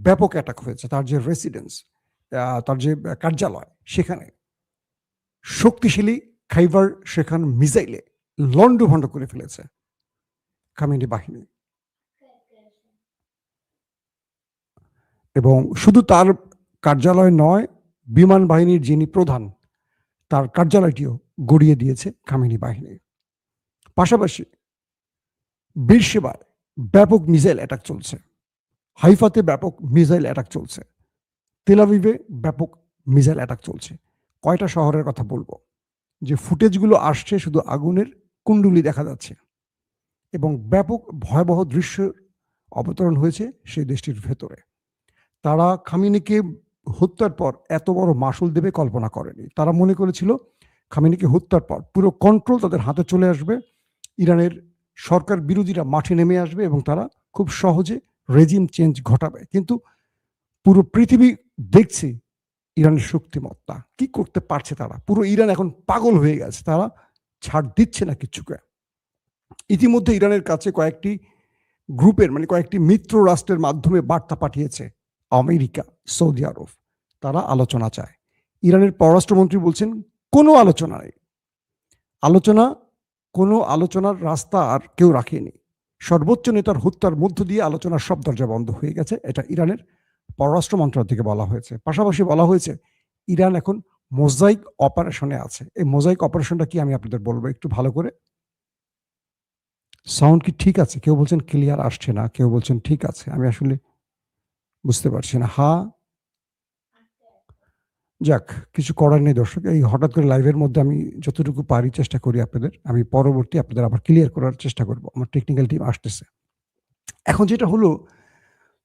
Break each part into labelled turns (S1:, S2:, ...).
S1: ব্যাপক অ্যাটাক হয়েছে, তার যে রেসিডেন্স, তার যে কার্যালয়, সেখানে শক্তিশালী খাইবার সেখান মিসাইলে লন্ডভন্ড করে ফেলেছে খামেনি বাহিনী। এবং শুধু তার কার্যালয় নয়, বিমান বাহিনীর যিনি প্রধান, তার কার্যালয়টিও গড়িয়ে দিয়েছে খামেনি বাহিনী। পাশাপাশি বীরশেবায় ব্যাপক মিসাইল অ্যাটাক চলছে, হাইফাতে ব্যাপক মিসাইল অ্যাটাক চলছে, তেল আবিবে ব্যাপক মিসাইল অ্যাটাক চলছে। কয়টা শহরের কথা বলবো, যে ফুটেজগুলো আসছে শুধু আগুনের কুণ্ডুলি দেখা যাচ্ছে, এবং ব্যাপক ভয়াবহ দৃশ্য অবতরণ হয়েছে সেই দেশটির ভেতরে। তারা খামেনিকে হত্যার পর এত বড় মাসুল দেবে কল্পনা করেনি। তারা মনে করেছিল খামেনিকে হত্যার পর পুরো কন্ট্রোল তাদের হাতে চলে আসবে, ইরানের সরকার বিরোধীরা মাঠে নেমে আসবে এবং তারা খুব সহজে রেজিম চেঞ্জ ঘটাবে। কিন্তু পুরো পৃথিবী দেখছে ইরানের শক্তিমত্তা, কি করতে পারছে তারা। পুরো ইরান এখন পাগল হয়ে গেছে, তারা ছাড় দিচ্ছে না কিচ্ছুকে। ইতিমধ্যে ইরানের কাছে কয়েকটি গ্রুপের কয়েকটি মিত্র রাষ্ট্রের মাধ্যমে বার্তা পাঠিয়েছে আমেরিকা, সৌদি আরব, তারা আলোচনা চায়। ইরানের পররাষ্ট্রমন্ত্রী বলছেন কোনো আলোচনা নেই, কোনো আলোচনার রাস্তা আর কেউ রাখেনি। সর্বোচ্চ নেতার হত্যার মধ্য দিয়ে আলোচনার সব দরজা বন্ধ হয়ে গেছে, এটা ইরানের পররাষ্ট্র মন্ত্রণালয় থেকে বলা হয়েছে। পাশাপাশি বলা হয়েছে ইরান এখন মোজাইক অপারেশনে আছে। এই মোজাইক অপারেশনটা কি আমি আপনাদের বলবো একটু ভালো করে। সাউন্ড কি ঠিক আছে? কেউ বলছেন ক্লিয়ার আসছে না, কেউ বলছেন ঠিক আছে, আমি আসলে বুঝতে পারছি না। যাক, কিছু করার নেই দর্শক, এই হঠাৎ করে লাইভের মধ্যে আমি যতটুকু পারি চেষ্টা করি আপনাদের, আমি পরবর্তী আপনাদের আবার ক্লিয়ার করার চেষ্টা করব। আমার টেকনিক্যাল টিম আসতেছে। এখন যেটা হলো,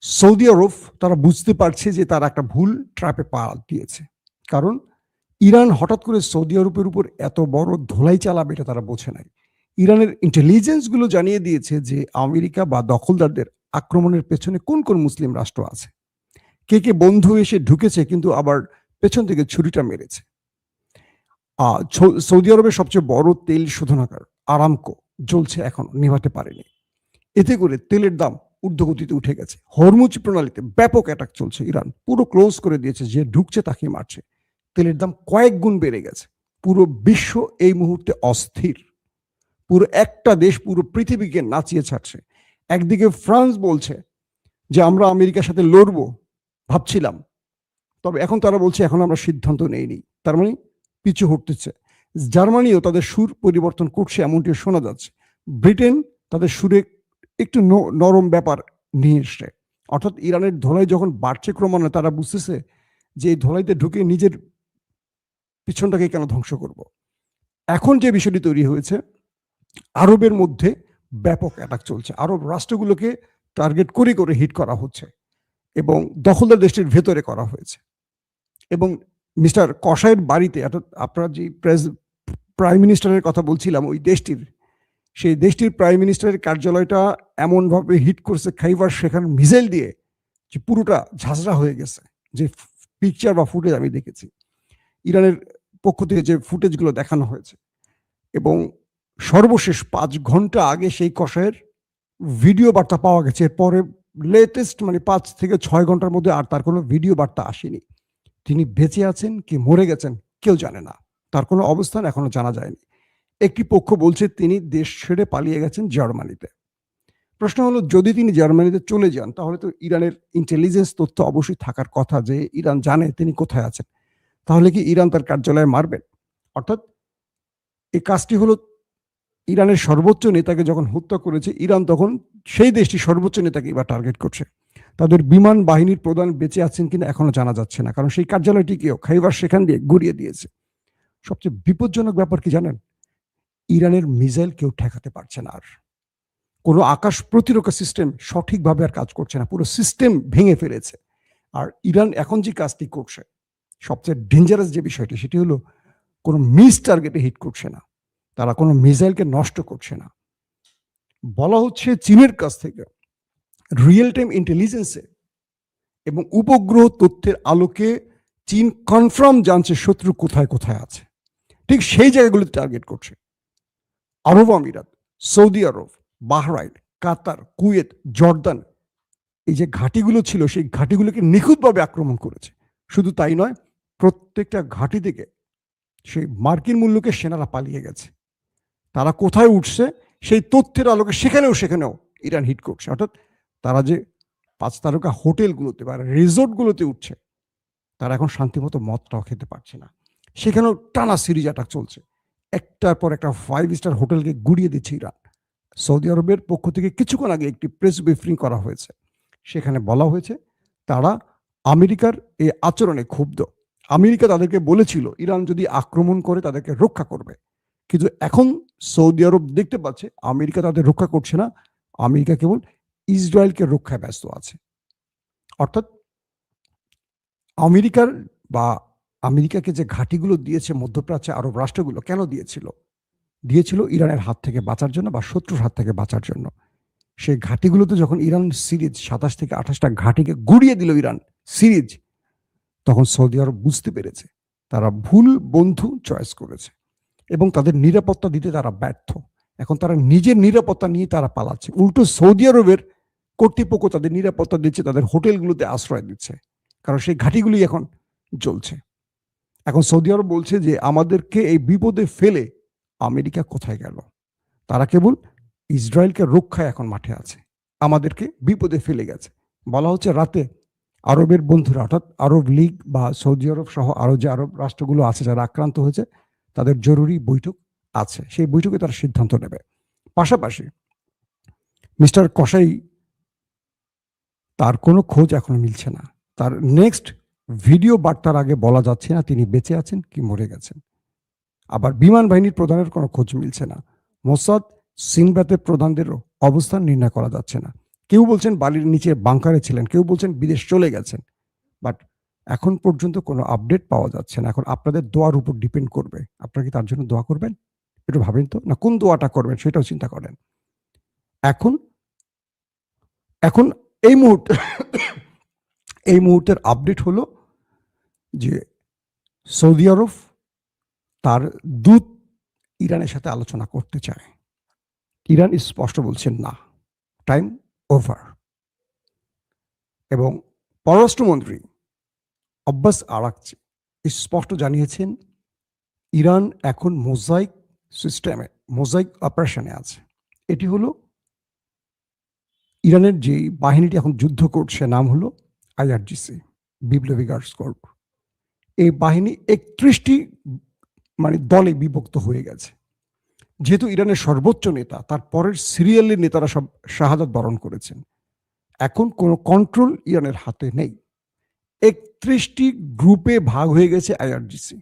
S1: সৌদি আরব তারা বুঝতে পারছে যে তারা একটা ভুল ট্র্যাপে পা দিয়েছে। কারণ ইরান হঠাৎ করে সৌদি আরবের উপর এত বড় ধোলাই চালাবে এটা তারা বোঝে নাই। ইরানের ইন্টেলিজেন্সগুলো জানিয়ে দিয়েছে যে আমেরিকা বা দখলদারদের আক্রমণের পেছনে কোন কোন মুসলিম রাষ্ট্র আছে, কে কে বন্ধু এসে ঢুকেছে কিন্তু আবার পেছন থেকে ছুরিটা মেরেছে। সৌদি আরবের সবচেয়ে বড় তেল শোধনাগার আরামকো জ্বলছে, এখন নেভাতে পারেনি। এতে করে তেলের দাম ঊর্ধ্বগতিতে উঠে গেছে। হরমুজ প্রণালীতে ব্যাপক অ্যাটাক চলছে, ইরান পুরো ক্লোজ করে দিয়েছে, যে ঢুকছে তাকে মারছে। তেলের দাম কয়েক গুণ বেড়ে গেছে। পুরো বিশ্ব এই মুহূর্তে অস্থির। পুরো একটা দেশ পুরো পৃথিবীকে নাচিয়ে ছাড়ছে। একদিকে ফ্রান্স বলছে যে আমরা আমেরিকার সাথে লড়বো ভাবছিলাম, তবে এখন তারা বলছে এখন আমরা সিদ্ধান্ত নেইনি, তার মানে পিছু হটতেছে। জার্মানিও তাদের সুর পরিবর্তন করছে এমনটি শোনা যাচ্ছে। ব্রিটেন তাদের সুরে একটু নরম ব্যাপার নিয়ে এসছে। অর্থাৎ ইরানের ধোলাই যখন বাড়ছে ক্রমান্বয়ে, তারা বুঝতেছে যে এই ধোলাইতে ঢুকে নিজের পিছনটাকে কেন ধ্বংস করব। এখন যে বিষয়টি তৈরি হয়েছে, আরবের মধ্যে ব্যাপক অ্যাটাক চলছে, আরব রাষ্ট্রগুলোকে টার্গেট করে করে হিট করা হচ্ছে এবং দখলদার দেশটির ভেতরে করা হয়েছে। এবং মিস্টার কসাইয়ের বাড়িতে, অর্থাৎ আপনারা যে প্রাইম মিনিস্টারের কথা বলছিলাম, ওই দেশটির, সেই দেশটির প্রাইম মিনিস্টারের কার্যালয়টা এমনভাবে হিট করছে খাইবার সেখান মিসাইল দিয়ে যে পুরোটা ঝাঁঝরা হয়ে গেছে। যে পিকচার বা ফুটেজ আমি দেখেছি, ইরানের পক্ষ থেকে যে ফুটেজগুলো দেখানো হয়েছে, এবং সর্বশেষ 5 ঘন্টা আগে সেই কসাইয়ের ভিডিও বার্তা পাওয়া গেছে। এরপরে লেটেস্ট 5 থেকে 6 ঘন্টার মধ্যে আর তার কোনো ভিডিও বার্তা আসেনি। তিনি বেঁচে আছেন কি মরে গেছেন কেউ জানে না, তার কোনো অবস্থান এখনো জানা যায়নি। একটি পক্ষ বলছে তিনি দেশ ছেড়ে পালিয়ে গেছেন জার্মানিতে। প্রশ্ন হলো, যদি তিনি জার্মানিতে চলে যান তাহলে তো ইরানের ইন্টেলিজেন্স তথ্য অবশ্যই থাকার কথা যে ইরান জানে তিনি কোথায় আছেন। তাহলে কি ইরান তার কার্যালয়ে মারবেন? অর্থাৎ এই কাজটি হলো, ইরানের সর্বোচ্চ নেতাকে যখন হত্যা করেছে ইরান, তখন সেই দেশটির সর্বোচ্চ নেতাকে এবার টার্গেট করছে। তাদের বিমান বাহিনীর প্রধান বেঁচে আছেন কিনা এখনো জানা যাচ্ছে না, কারণ সেই কার্যালয়টিকেও খাইবার সেখান দিয়ে গুড়িয়ে দিয়েছে। সবচেয়ে বিপজ্জনক ব্যাপার কি জানেন? ইরানের মিসাইল কেউ ঠেকাতে পারছে না আর। কোনো আকাশ প্রতিরক্ষা সিস্টেম সঠিকভাবে আর কাজ করছে না, পুরো সিস্টেম ভেঙে ফেলেছে। আর ইরান এখন যে কাজটি করছে, সবচেয়ে ডেঞ্জারাস যে বিষয়টি, সেটি হলো কোনো মিস টার্গেটে হিট করছে না, তারা কোনো মিসাইলকে নষ্ট করছে না। বলা হচ্ছে চীনের কাছ থেকে রিয়েল টাইম ইন্টেলিজেন্সে এবং উপগ্রহ তথ্যের আলোকে চীন কনফার্ম জানছে শত্রু কোথায় কোথায় আছে। ঠিক সেই জায়গাগুলোতে টার্গেট করছে। আরব আমিরাত, সৌদি আরব, বাহরাইন, কাতার, কুয়েত, জর্দান, এই যে ঘাঁটিগুলো ছিল সেই ঘাঁটিগুলোকে নিখুঁতভাবে আক্রমণ করেছে। শুধু তাই নয়, প্রত্যেকটা ঘাঁটি থেকে সেই মার্কিন মূল্যকে সেনারা পালিয়ে গেছে। তারা কোথায় উঠছে সেই তথ্যের আলোকে সেখানেও ইরান হিট করছে। অর্থাৎ তারা যে 5 তারকা হোটেলগুলোতে বা রিসোর্টগুলোতে উঠছে, তারা এখন শান্তিমতো মদটাও খেতে পারছে না। সেখানেও টানা সিরিজ অ্যাটাক চলছে। একটার পর একটা 5 স্টার হোটেলকে গুড়িয়ে দিচ্ছে ইরান। সৌদি আরবের পক্ষ থেকে কিছুক্ষণ আগে একটি প্রেস ব্রিফিং করা হয়েছে। সেখানে বলা হয়েছে তারা আমেরিকার এই আচরণে ক্ষুব্ধ। আমেরিকা তাদেরকে বলেছিল ইরান যদি আক্রমণ করে তাদেরকে রক্ষা করবে, কিন্তু এখন সৌদি আরব দেখতে পাচ্ছে আমেরিকা তাদের রক্ষা করছে না, আমেরিকা কেবল ইসরায়েলকে রক্ষায় ব্যস্ত আছে। অর্থাৎ আমেরিকার বা আমেরিকাকে যে ঘাঁটিগুলো দিয়েছে মধ্যপ্রাচ্যে আরব রাষ্ট্রগুলো কেন দিয়েছিল ইরানের হাত থেকে বাঁচার জন্য বা শত্রুর হাত থেকে বাঁচার জন্য। সেই ঘাঁটিগুলোতে যখন ইরান সিরিজ 27 থেকে 28টা ঘাঁটিকে গুড়িয়ে দিল ইরান সিরিজ, তখন সৌদি আরব বুঝতে পেরেছে তারা ভুল বন্ধু চয়েস করেছে এবং তাদের নিরাপত্তা দিতে তারা ব্যর্থ। এখন তারা নিজের নিরাপত্তা নিয়ে তারা পালাচ্ছে। উল্টো সৌদি আরবের কর্তৃপক্ষ তাদের নিরাপত্তা দিচ্ছে, তাদের হোটেলগুলোতে আশ্রয় দিচ্ছে, কারণ সেই ঘাঁটিগুলি এখন জ্বলছে। এখন সৌদি আরব বলছে যে আমাদেরকে এই বিপদে ফেলে আমেরিকা কোথায় গেল? তারা কেবল ইসরায়েলকে রক্ষায় এখন মাঠে আছে, আমাদেরকে বিপদে ফেলে গেছে। বলা হচ্ছে রাতে আরবের বন্ধুরা অর্থাৎ আরব লীগ বা সৌদি আরব সহ আরো যে আরব রাষ্ট্রগুলো আছে যারা আক্রান্ত হয়েছে তাদের জরুরি বৈঠক আছে, সেই বৈঠকে তারা সিদ্ধান্ত নেবে। পাশাপাশি মিস্টার কসাই তার কোনো খোঁজ এখনো মিলছে না। তার নেক্সট ভিডিও বার্তার আগে বলা যাচ্ছে না তিনি বেঁচে আছেন কি মরে গেছেন। আবার বিমান বাহিনীর প্রধানের কোনো খোঁজ মিলছে না। মোসাদ সিনবাতের প্রধানদেরও অবস্থান নির্ণয় করা যাচ্ছে না। কেউ বলছেন বালির নিচে বাংকারে ছিলেন, কেউ বলছেন বিদেশ চলে গেছেন, বাট এখন পর্যন্ত কোনো আপডেট পাওয়া যাচ্ছে না। এখন আপনাদের দোয়ার উপর ডিপেন্ড করবে, আপনারা কি তার জন্য দোয়া করবেন? একটু ভাবেন তো, না কোন দোয়াটা করবেন সেটাও চিন্তা করেন। এখন এখন এই মুহূর্তে এই মুহূর্তের আপডেট হলো যে সৌদি আরব তার দূত ইরানের সাথে আলোচনা করতে চায়। ইরান স্পষ্ট বলছেন না, টাইম ওভার। এবং পররাষ্ট্রমন্ত্রী আব্বাস আরাকচি স্পষ্ট জানিয়েছেন ইরান এখন মোজাইক সিস্টেমে, মোজাইক অপারেশনে আছে। এটি হলো ইরানের যে বাহিনীটি এখন যুদ্ধ করছে, নাম হলো আইআরজিসি, বিপ্লবী গার্ডস কর্প। এই বাহিনী 31টি দলে বিভক্ত হয়ে গেছে। যেহেতু ইরানের সর্বোচ্চ নেতা, তার পরের সিরিয়ালের নেতারা সব শাহাদাত বরণ করেছেন, এখন কোনো কন্ট্রোল ইরানের হাতে নেই। 31টি গ্রুপে ভাগ হয়ে গেছে আইআরজিসি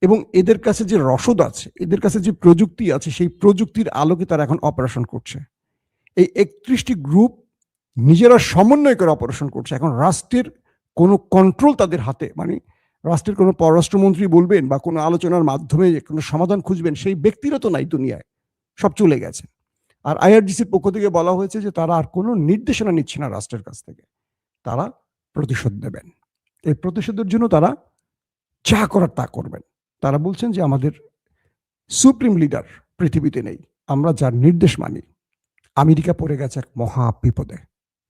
S1: এবং এদের কাছে যে রসদ আছে, এদের কাছে যে প্রযুক্তি আছে, সেই প্রযুক্তির আলোকে তারা এখন অপারেশন করছে। এই 31টি গ্রুপ নিজেরা সমন্বয় করে অপারেশন করছে। এখন রাষ্ট্রের কোনো কন্ট্রোল তাদের হাতে, রাষ্ট্রের কোনো পররাষ্ট্রমন্ত্রী বলবেন বা কোনো আলোচনার মাধ্যমে কোনো সমাধান খুঁজবেন সেই ব্যক্তিরা তো নাই দুনিয়ায়, সব চলে গেছে। আর আইআরজিসির পক্ষ থেকে বলা হয়েছে যে তারা আর কোনো নির্দেশনা নিচ্ছে না রাষ্ট্রের কাছ থেকে, তারা প্রতিশোধ নেবেন। এই প্রতিশোধের জন্য তারা যা করার তা করবেন। তারা বলছেন যে আমাদের সুপ্রিম লিডার পৃথিবীতে নেই, আমরা যার নির্দেশ মানি। আমেরিকা পড়ে গেছে এক মহা বিপদে,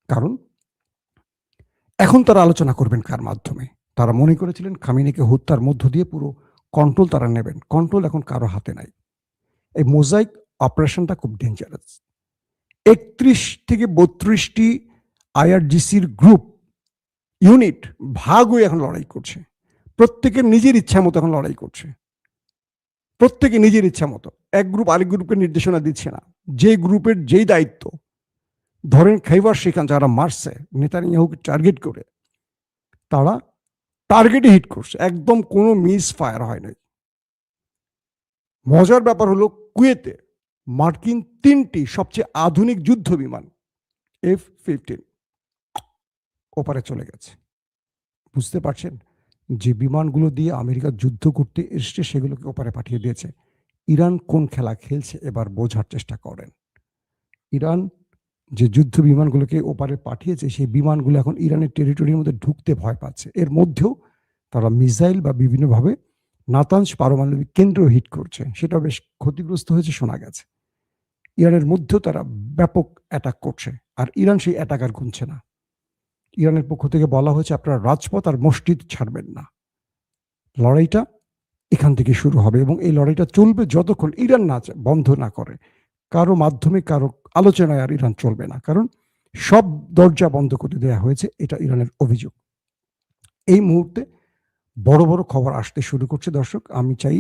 S1: কারণ এখন তারা আলোচনা করবেন কার মাধ্যমে? তারা মনে করেছিলেন খামেনিকে হত্যার মধ্য দিয়ে পুরো কন্ট্রোল তারা নেবেন, কন্ট্রোল এখন কারো হাতে নাই। এই মোজাইক অপারেশনটা খুব ডেঞ্জারাস। 31 থেকে 32টি আইআরজিসির গ্রুপ ইউনিট ভাগ হয়ে এখন লড়াই করছে, প্রত্যেকের নিজের ইচ্ছা মতো এখন লড়াই করছে, প্রত্যেকে নিজের ইচ্ছা মতো। এক গ্রুপ আরেক গ্রুপকে নির্দেশনা দিচ্ছে না, যে গ্রুপের যেই দায়িত্ব। ধরেন খাইবার সেখান যারা মারছে নেতানিয়াহুকে টার্গেট করে, তারা টার্গেটে হিট করছে, একদম কোনো মিস ফায়ার হয় নাই। মজার ব্যাপার হলো কুয়েতে মার্কিন 3টি সবচেয়ে আধুনিক যুদ্ধ বিমান F-15 ওপারে চলে গেছে। বুঝতে পারছেন, যে বিমানগুলো দিয়ে আমেরিকা যুদ্ধ করতে এসছে সেগুলোকে ওপারে পাঠিয়ে দিয়েছে। ইরান কোন খেলা খেলছে এবার বোঝার চেষ্টা করেন। ইরান যে যুদ্ধ বিমানগুলোকে ওপারে পাঠিয়েছে সেই বিমানগুলো এখন ইরানের টেরিটরির মধ্যে ঢুকতে ভয় পাচ্ছে। এর মধ্যেও তারা মিসাইল বা বিভিন্নভাবে নাতানজ পারমাণবিক কেন্দ্র হিট করছে, সেটা বেশ ক্ষতিগ্রস্ত হয়েছে শোনা গেছে। ইরানের মধ্যেও তারা ব্যাপক অ্যাটাক করছে, আর ইরান সেই অ্যাটাক আর গুনছে না। ইরানের পক্ষ থেকে বলা হয়েছে আপনারা রাজপথ আর মসজিদ ছাড়বেন না। লড়াইটা এখান থেকে শুরু হবে এবং এই লড়াইটা চলবে যতক্ষণ ইরান বন্ধ না করে। কারো মাধ্যমে কারো আলোচনায় আর ইরান চলবে না, কারণ সব দরজা বন্ধ করে দেওয়া হয়েছে, এটা ইরানের অভিযোগ। এই মুহূর্তে বড় বড় খবর আসতে শুরু করছে। দর্শক, আমি চাই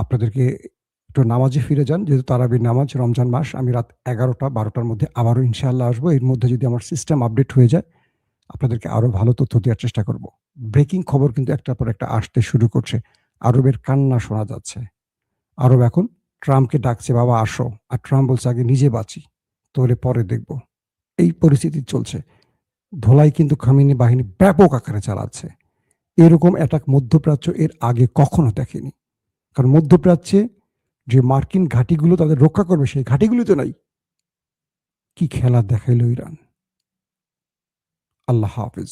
S1: আপনাদেরকে একটু নামাজে ফিরে যান, যেহেতু তারাবির নামাজ, রমজান মাস। আমি রাত 11টা-12টার মধ্যে আবারও ইনশাআল্লাহ আসবো। এর মধ্যে যদি আমার সিস্টেম আপডেট হয়ে যায়, আপনাদেরকে আরো ভালো তথ্য দেওয়ার চেষ্টা করব। ব্রেকিং খবর কিন্তু একটার পর একটা আসতে শুরু করছে। আরবের কান্না শোনা যাচ্ছে। আরব এখন ট্রাম্পকে ডাকছে, বাবা আসো। আর ট্রাম্প বলছে আগে নিজে বাঁচি, তোরে পরে দেখব। এই পরিস্থিতি চলছে। ধোলাই কিন্তু খামেনি বাহিনী ব্যাপক আকারে চালাচ্ছে। এরকম অ্যাটাক মধ্যপ্রাচ্য এর আগে কখনো দেখেনি। কারণ মধ্যপ্রাচ্যে যে মার্কিন ঘাঁটিগুলো তাদের রক্ষা করবে, সেই ঘাঁটিগুলো তো নাই। কি খেলা দেখাইল ইরান! আল্লাহ হাফেজ।